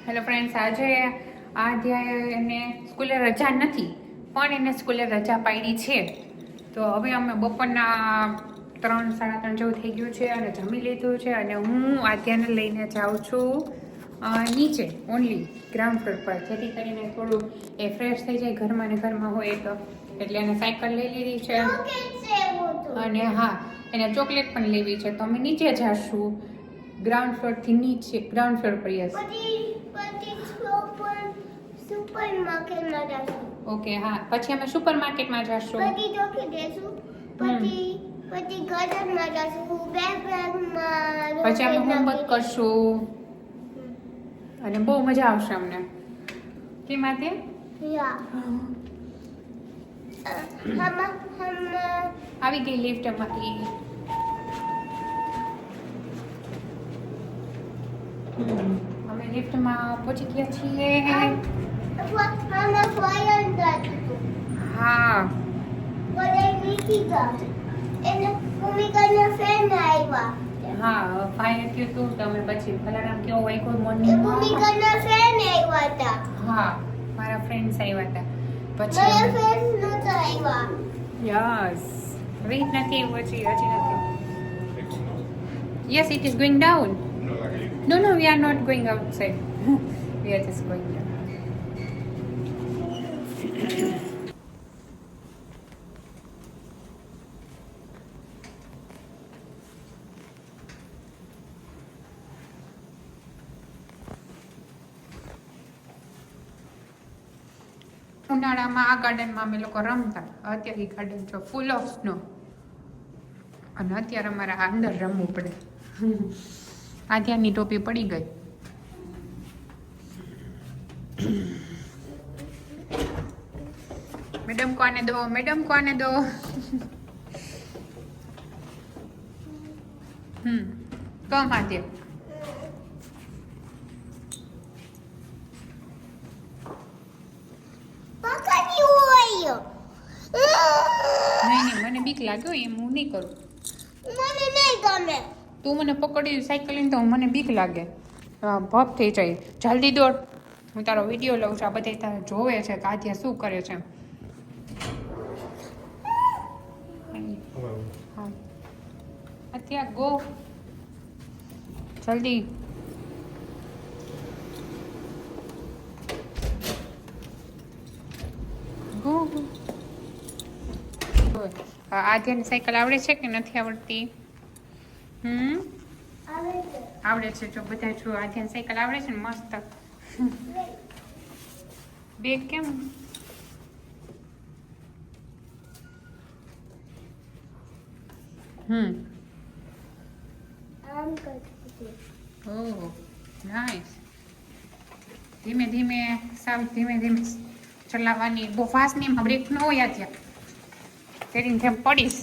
Hello friends, આજે એને સ્કૂલે રજા નથી પણ એને સ્કૂલે રજા પાડી છે. તો હવે અમે બપોરના 3-3:30 જેવું થઈ ગયું છે અને જમી લીધું છે અને હું આધ્યાને લઈને જાઉં છું નીચે ઓનલી ગ્રાઉન્ડ ફ્લોર પર, જેથી કરીને થોડું એ ફ્રેશ થઈ જાય. ઘરમાં ને ઘરમાં હોય તો એટલે એને સાયકલ લઈ લીધી છે અને હા, એને ચોકલેટ પણ લેવી છે. તો અમે નીચે જઈશું ગ્રાઉન્ડ ફ્લોરથી નીચે, ગ્રાઉન્ડ ફ્લોર પર. યસ, ઓકે, હા, પછી અમે સુપર માર્કેટમાં જઈશું, પછી અમે હોમવર્ક કરશું અને બહુ મજા આવશે અમને. કેમ આતે? આવી ગઈ લિફ્ટ અમારી. અમે લિફ્ટમાં પહોંચી ગયા છીએ. હા, હા, ફાયર થયું હતું તો અમે પછી ફલારામ કેવો હોય કોઈ મોર્નિંગ. હા, મારા ફ્રેન્ડ્સ આવ્યા હતા. પછી યસ, વેઇટ નથી હજી નથી. Yes, it is going down. No, we are not going outside. We are just going down. ઉનાળામાં આ ગાર્ડનમાં અમે લોકો રમતા. અત્યારે ગાર્ડન છે ફૂલ ઓફ સ્નો અને અત્યારે અમારે અંદર રમવું પડે. આધ્યાની ટોપી પડી ગઈ. મેડમ को आने दो, मैडम को आने दो. कम आते નહીં, મને બીક લાગ્યો એમ હું નહીં કરું. મને નહીં ગમે. તું મને પકડી સાયકલ લઈને તો મને બીક લાગે, ભપ થઈ જાય. જલ્દી દોડ, હું તારો વિડીયો લઉં છું. આ બધા તારે જોવે છે કે આધ્યા શું કરે છે. હા, અત્યારે ગો, જલ્દી. ગો. આધ્યાની સાયકલ આવડે છે કે નથી આવડતી? આવડે છે. જો બધા જો આધ્યાની સાયકલ આવડે છે ને મસ્ત. બેગ કેમ? ઓહ, નાઈસ. ધીમે ધીમે, સાવ ધીમે ધીમે ચલાવવાની. બહુ ફાસ્ટ નહીં, બ્રેક ન હોય ત્યાં તેની જેમ પડીશ.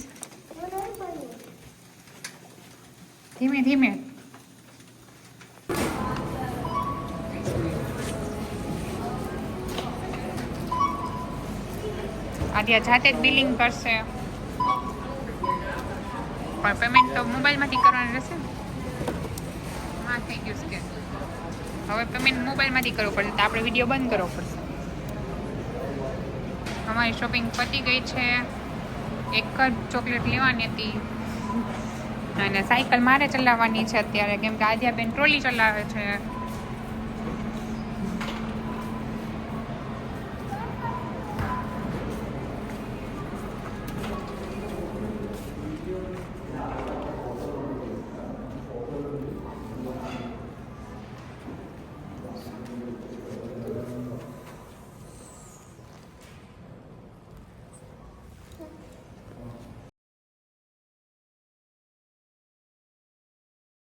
ધીમે ધીમે. આદ્યા જાતે જ બિલિંગ કરશે પણ પેમેન્ટ તો મોબાઈલમાંથી કરવાનું રહેશે ને. હા, થઈ ગયું છે. હવે પેમેન્ટ મોબાઈલમાંથી કરવું પડશે તો આપણે વિડીયો બંધ કરવો પડશે. અમારી શોપિંગ પતી ગઈ છે. એક જ ચોકલેટ લેવાની હતી અને સાયકલ મારે ચલાવવાની છે અત્યારે, કેમ કે આદ્યાબેન ટ્રોલી ચલાવે છે.